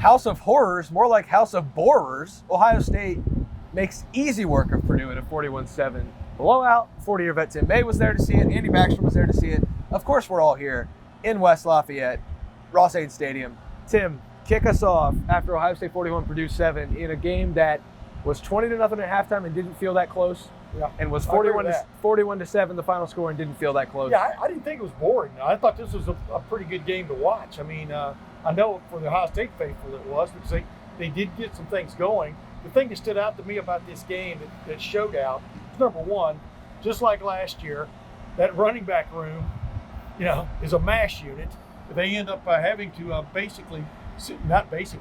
house of horrors, more like house of borers. Ohio State makes easy work of Purdue at a 41-7 blowout. 40-year vet Tim May was there to see it. Andy Backstrom was there to see it. Of course, we're all here in West Lafayette, Ross-Ade Stadium. Tim, kick us off after Ohio State 41, Purdue 7 in a game that was 20-0 at halftime and didn't feel that close. Yeah, and was 41-7 the final score and didn't feel that close. Yeah, I didn't think it was boring. I thought this was a pretty good game to watch. I mean, I know for the Ohio State faithful it was because they did get some things going. The thing that stood out to me about this game that showed out is, number one, just like last year, that running back room, is a mash unit. They end up having to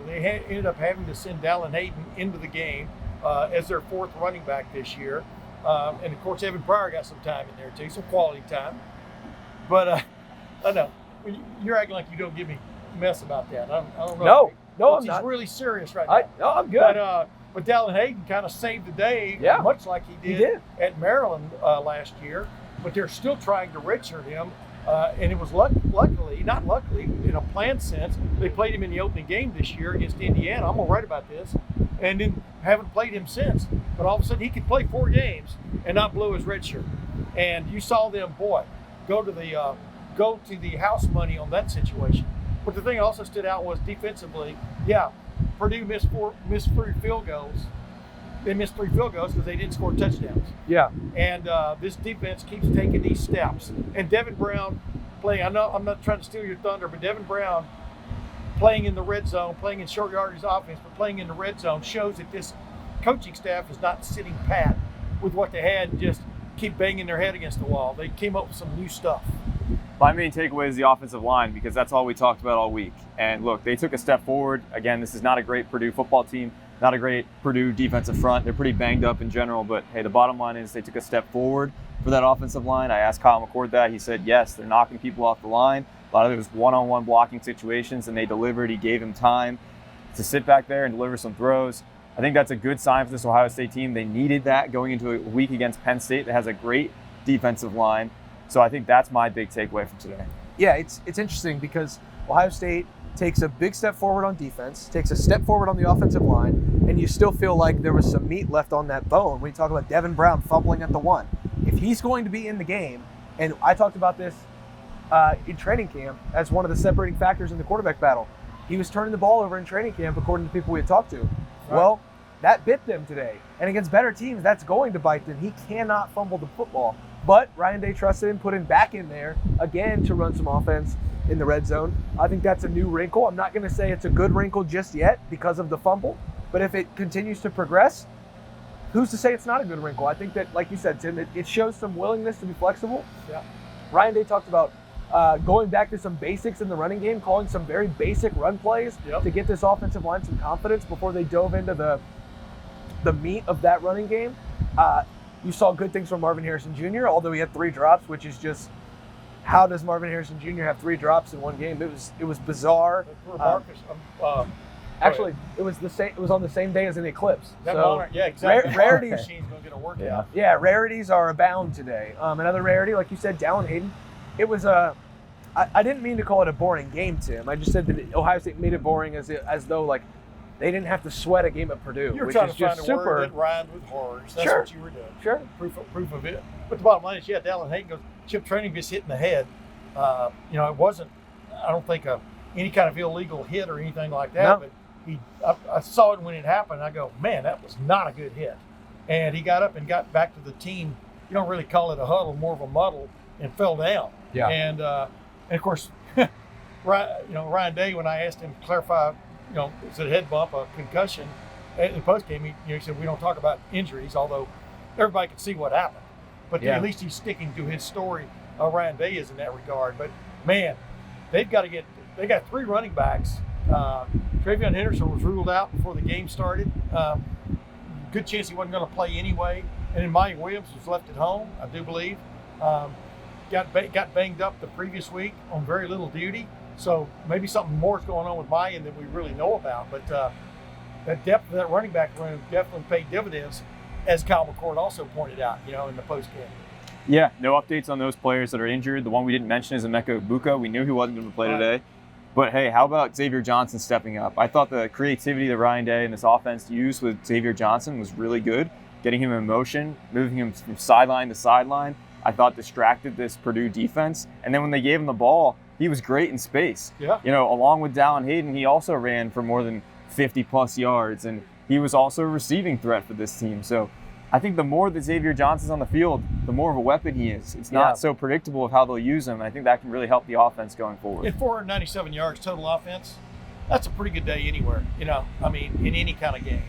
they ended up having to send Dallin Hayden into the game as their fourth running back this year. And, of course, Evan Pryor got some time in there, too, some quality time. But I know, you're acting like you don't give me a mess about that. I don't know. No, I'm not. He's really serious right now. No, I'm good. But Dallin Hayden kind of saved the day, much like he did at Maryland last year. But they're still trying to redshirt him. And it was not luckily, in a planned sense, they played him in the opening game this year against Indiana. I'm going to write about this. And then haven't played him since. But all of a sudden, he could play 4 games and not blow his red shirt. And you saw them, go to the house money on that situation. But the thing that also stood out was defensively, Purdue missed 3 field goals. They missed 3 field goals because they didn't score touchdowns. Yeah. And this defense keeps taking these steps. And Devin Brown playing, I know I'm not trying to steal your thunder, but Devin Brown playing in the red zone, playing in short yardage offense, but playing in the red zone shows that this coaching staff is not sitting pat with what they had and just keep banging their head against the wall. They came up with some new stuff. My main takeaway is the offensive line, because that's all we talked about all week. And look, they took a step forward. Again, this is not a great Purdue football team, not a great Purdue defensive front. They're pretty banged up in general, but hey, the bottom line is they took a step forward for that offensive line. I asked Kyle McCord that. He said, yes, they're knocking people off the line. A lot of it was one-on-one blocking situations, and they delivered. He gave him time to sit back there and deliver some throws. I think that's a good sign for this Ohio State team. They needed that going into a week against Penn State that has a great defensive line. So I think that's my big takeaway from today. Yeah, it's interesting because Ohio State takes a big step forward on defense, takes a step forward on the offensive line, and you still feel like there was some meat left on that bone when you talk about Devin Brown fumbling at the 1. If he's going to be in the game, and I talked about this in training camp as one of the separating factors in the quarterback battle, he was turning the ball over in training camp according to people we had talked to. Right. Well, that bit them today. And against better teams, that's going to bite them. He cannot fumble the football. But Ryan Day trusted him, put him back in there again to run some offense in the red zone. I think that's a new wrinkle. I'm not going to say it's a good wrinkle just yet because of the fumble. But if it continues to progress, who's to say it's not a good wrinkle? I think that, like you said, Tim, it shows some willingness to be flexible. Yeah. Ryan Day talked about going back to some basics in the running game, calling some very basic run plays to get this offensive line some confidence before they dove into the meat of that running game. You saw good things from Marvin Harrison Jr., although he had 3 drops, which is just, how does Marvin Harrison Jr. have 3 drops in one game? It was bizarre. Actually, it was the same. It was on the same day as an eclipse. So yeah, exactly. Rarities. Machine's gonna get a workout. Yeah, rarities are abound today. Another rarity, like you said, Dallin Hayden. It was I didn't mean to call it a boring game, Tim. I just said that Ohio State made it boring as though like they didn't have to sweat a game at Purdue. You were which trying is to just find a super. word that rhymed with horrors. That's what you were doing. Sure. Proof of it. But the bottom line is, Dallin Hayden goes, Chip Training gets hit in the head. It wasn't, I don't think, any kind of illegal hit or anything like that. No. But I saw it when it happened. I go, man, that was not a good hit. And he got up and got back to the team. You don't really call it a huddle, more of a muddle, and fell down. Yeah. And of course, Ryan Day, when I asked him to clarify, is it a head bump, a concussion, in the postgame, he said, we don't talk about injuries, although everybody can see what happened. But at least he's sticking to his story. Ryan Day is in that regard. But, man, they got 3 running backs. Travion Henderson was ruled out before the game started. Good chance he wasn't going to play anyway. And then Mike Williams was left at home, I do believe. Got banged up the previous week on very little duty. So maybe something more is going on with Mayan than we really know about. But that depth of that running back room definitely paid dividends, as Kyle McCord also pointed out, in the postgame. Yeah, no updates on those players that are injured. The one we didn't mention is Emeka Egbuka. We knew he wasn't going to play today. But hey, how about Xavier Johnson stepping up? I thought the creativity that Ryan Day and this offense used with Xavier Johnson was really good. Getting him in motion, moving him from sideline to sideline, I thought distracted this Purdue defense. And then when they gave him the ball, he was great in space. Yeah. Along with Dallin Hayden, he also ran for more than 50-plus yards, and he was also a receiving threat for this team. So I think the more that Xavier Johnson's on the field, the more of a weapon he is. It's not so predictable of how they'll use him. I think that can really help the offense going forward. At 497 yards total offense, that's a pretty good day anywhere, in any kind of game.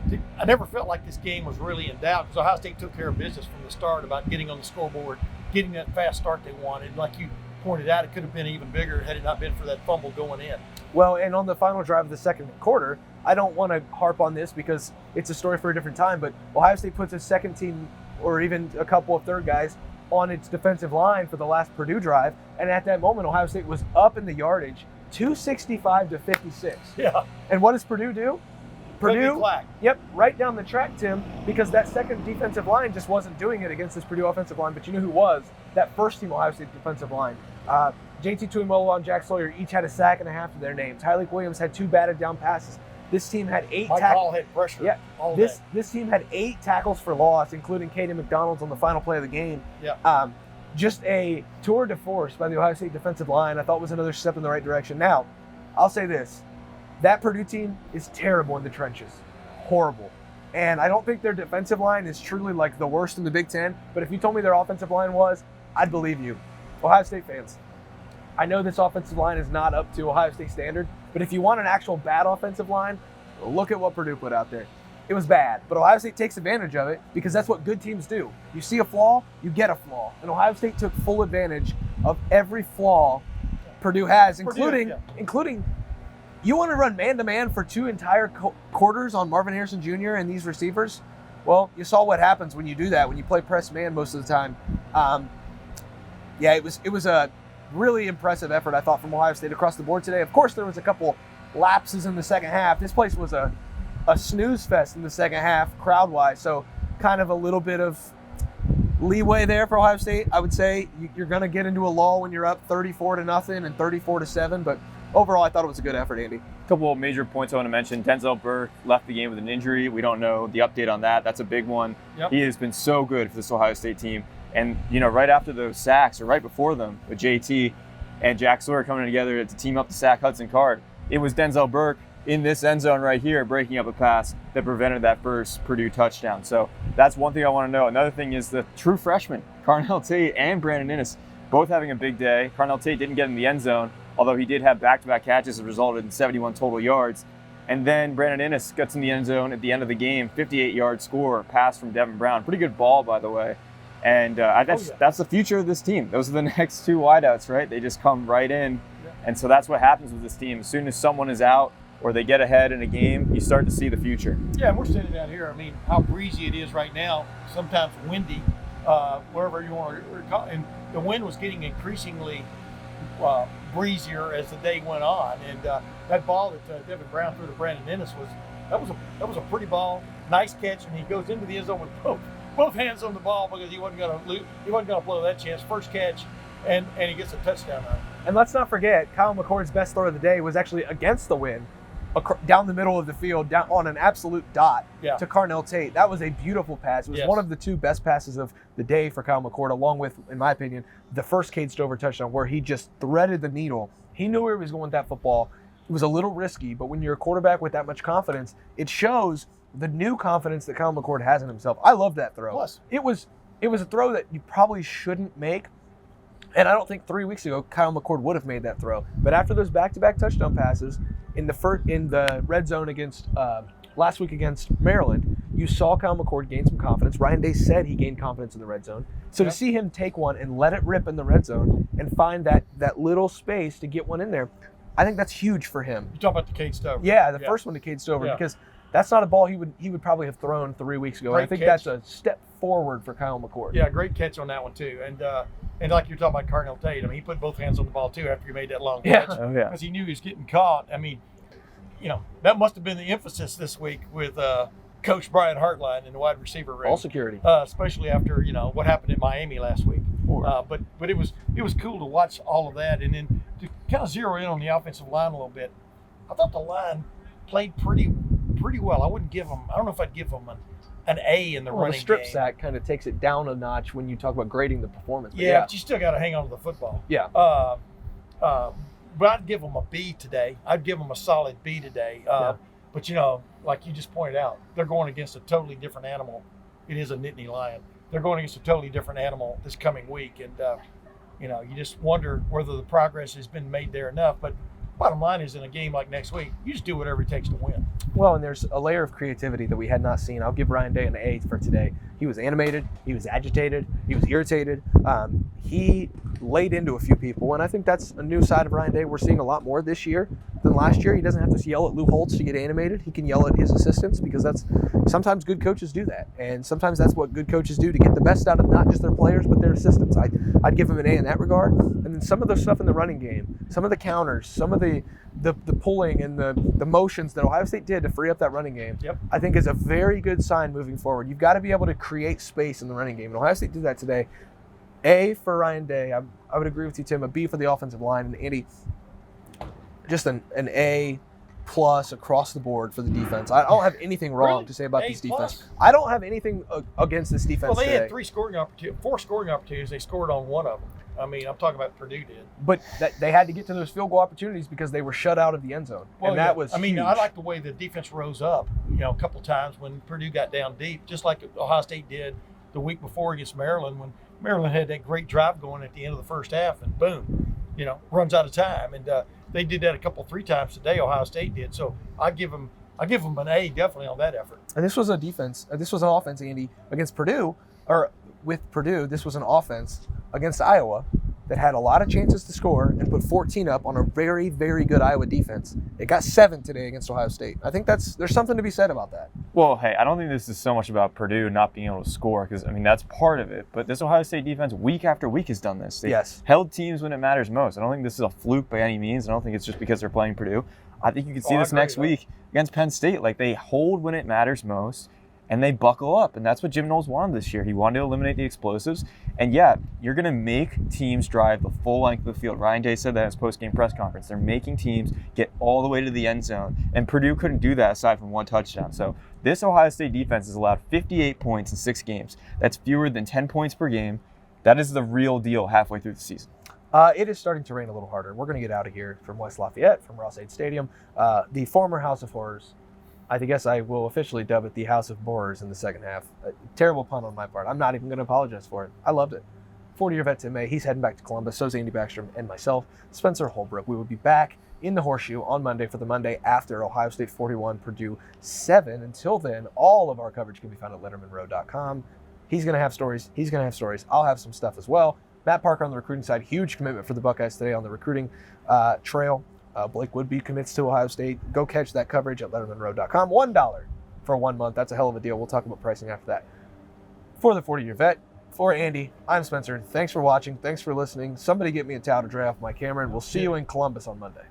And I never felt like this game was really in doubt because Ohio State took care of business from the start about getting on the scoreboard, getting that fast start they wanted. Like you pointed out, it could have been even bigger had it not been for that fumble going in. Well, and on the final drive of the second quarter, I don't want to harp on this because it's a story for a different time, but Ohio State puts its second team or even a couple of third guys on its defensive line for the last Purdue drive. And at that moment, Ohio State was up in the yardage, 265-56. Yeah. And what does Purdue do? Purdue, flag. Yep, right down the track, Tim, because that second defensive line just wasn't doing it against this Purdue offensive line. But you know who was? That first team Ohio State defensive line. JT Tuimoloau and Jack Sawyer each had a sack and a half to their names. Tyleik Williams had 2 batted down passes. This team had 8 Mike tackles. Hall had pressure. Yeah, all day. this team had 8 tackles for loss, including Caden McDonald's on the final play of the game. Yeah. Just a tour de force by the Ohio State defensive line. I thought was another step in the right direction. Now, I'll say this. That Purdue team is terrible in the trenches. Horrible. And I don't think their defensive line is truly like the worst in the Big Ten, but if you told me their offensive line was, I'd believe you. Ohio State fans, I know this offensive line is not up to Ohio State standard, but if you want an actual bad offensive line, look at what Purdue put out there. It was bad, but Ohio State takes advantage of it because that's what good teams do. You see a flaw, you get a flaw. And Ohio State took full advantage of every flaw Purdue has, including you want to run man-to-man for 2 entire quarters on Marvin Harrison Jr. and these receivers? Well, you saw what happens when you do that, when you play press man most of the time. It was a really impressive effort, I thought, from Ohio State across the board today. Of course, there was a couple lapses in the second half. This place was a snooze fest in the second half, crowd-wise, so kind of a little bit of leeway there for Ohio State. I would say you're going to get into a lull when you're up 34-0 and 34-7, but overall, I thought it was a good effort, Andy. A couple of major points I want to mention. Denzel Burke left the game with an injury. We don't know the update on that. That's a big one. Yep. He has been so good for this Ohio State team. And, right after those sacks, or right before them, with JT and Jack Sawyer coming together to team up to sack Hudson Card, it was Denzel Burke in this end zone right here breaking up a pass that prevented that first Purdue touchdown. So that's one thing I want to know. Another thing is the true freshmen, Carnell Tate and Brandon Inniss, both having a big day. Carnell Tate didn't get in the end zone, although he did have back-to-back catches that resulted in 71 total yards. And then Brandon Inniss gets in the end zone at the end of the game, 58-yard score, pass from Devin Brown. Pretty good ball, by the way. And that's the future of this team. Those are the next 2 wideouts, right? They just come right in. Yeah. And so that's what happens with this team. As soon as someone is out or they get ahead in a game, you start to see the future. Yeah, and we're sitting down here. I mean, how breezy it is right now, sometimes windy, wherever you want to. And the wind was getting increasingly breezier as the day went on, and that ball that Devin Brown threw to Brandon Inniss was a pretty ball, nice catch, and he goes into the end zone with both hands on the ball because he wasn't going to blow that chance. First catch, and he gets a touchdown on it. And let's not forget, Kyle McCord's best throw of the day was actually against the wind, down the middle of the field, down on an absolute dot to Carnell Tate. That was a beautiful pass. It was one of the 2 best passes of the day for Kyle McCord, along with, in my opinion, the first Cade Stover touchdown where he just threaded the needle. He knew where he was going with that football. It was a little risky, but when you're a quarterback with that much confidence, it shows the new confidence that Kyle McCord has in himself. I love that throw. Plus, it was a throw that you probably shouldn't make. And I don't think 3 weeks ago Kyle McCord would have made that throw. But after those back-to-back touchdown passes in the red zone against last week against Maryland, you saw Kyle McCord gain some confidence. Ryan Day said he gained confidence in the red zone. So to see him take one and let it rip in the red zone and find that little space to get one in there, I think that's huge for him. You talk about the Cade Stover. Yeah, the first one to Cade Stover because that's not a ball he would probably have thrown 3 weeks ago. Great I think catch. that's a step forward for Kyle McCord. Yeah, great catch on that one too. And like you're talking about Carnell Tate, I mean, he put both hands on the ball too after he made that long catch because he knew he was getting caught. I mean, that must have been the emphasis this week with Coach Brian Hartline in the wide receiver room. All security, especially after what happened in Miami last week. But it was cool to watch all of that, and then kind of zero in on the offensive line a little bit. I thought the line played pretty well. I don't know if I'd give them an A in the running the strip game. sack kind of takes it down a notch when you talk about grading the performance. But Yeah, but you still got to hang on to the football. Yeah. But I'd give them a B today. I'd give them a solid B today. But, like you just pointed out, they're going against a totally different animal. It is a Nittany Lion. They're going against a totally different animal this coming week. And, you just wonder whether the progress has been made there enough. But bottom line is, in a game like next week, you just do whatever it takes to win. Well, and there's a layer of creativity that we had not seen. I'll give Ryan Day an A for today. He was animated. He was agitated. He was irritated. He laid into a few people, and I think that's a new side of Ryan Day. We're seeing a lot more this year than last year. He doesn't have to yell at Lou Holtz to get animated. He can yell at his assistants, because sometimes good coaches do that, and sometimes that's what good coaches do to get the best out of not just their players but their assistants. I'd give him an A in that regard. And then some of the stuff in the running game, some of the counters, some of the pulling and the motions that Ohio State did to free up that running game, I think is a very good sign moving forward. You've got to be able to create space in the running game, and Ohio State did that today. A for Ryan Day. I would agree with you, Tim. A B for the offensive line. And Andy, just an A plus across the board for the defense. I don't have anything wrong to say about this defense. I don't have anything against this defense today. Well, they had 4 scoring opportunities. They scored on one of them. I mean, I'm talking about Purdue did. But they had to get to those field goal opportunities because they were shut out of the end zone. Well, and that was huge. I like the way the defense rose up, a couple times when Purdue got down deep, just like Ohio State did the week before against Maryland, when Maryland had that great drive going at the end of the first half, and boom, runs out of time. And they did that 3 times today. Ohio State did. So I give them an A definitely on that effort. And this was a defense. This was an offense, Andy, against Purdue, or with Purdue. This was an offense against Iowa that had a lot of chances to score and put 14 up on a very, very good Iowa defense. It got 7 today against Ohio State. I think there's something to be said about that. Well, hey, I don't think this is so much about Purdue not being able to score, because, that's part of it. But this Ohio State defense, week after week, has done this. They've held teams when it matters most. I don't think this is a fluke by any means. I don't think it's just because they're playing Purdue. I think you can see this next week against Penn State. Like, they hold when it matters most, and they buckle up. And that's what Jim Knowles wanted this year. He wanted to eliminate the explosives. And yeah, you're going to make teams drive the full length of the field. Ryan Day said that in his post-game press conference. They're making teams get all the way to the end zone. And Purdue couldn't do that aside from 1 touchdown. So this Ohio State defense has allowed 58 points in 6 games. That's fewer than 10 points per game. That is the real deal halfway through the season. It is starting to rain a little harder. We're going to get out of here from West Lafayette, from Ross-Ade Stadium, the former House of Horrors. I guess I will officially dub it the House of Borers in the second half. A terrible pun on my part. I'm not even going to apologize for it. I loved it. 40-year vet Tim May. He's heading back to Columbus. So is Andy Backstrom and myself, Spencer Holbrook. We will be back in the Horseshoe on Monday for the Monday after Ohio State 41, Purdue 7. Until then, all of our coverage can be found at lettermenrow.com. He's going to have stories. He's going to have stories. I'll have some stuff as well. Matt Parker on the recruiting side. Huge commitment for the Buckeyes today on the recruiting trail. Blake Woodby commits to Ohio State. Go catch that coverage at lettermenrow.com. $1 for 1 month. That's a hell of a deal. We'll talk about pricing after that. For the 40-year vet, for Andy, I'm Spencer. Thanks for watching. Thanks for listening. Somebody get me a towel to dry off my camera, and we'll see you in Columbus on Monday.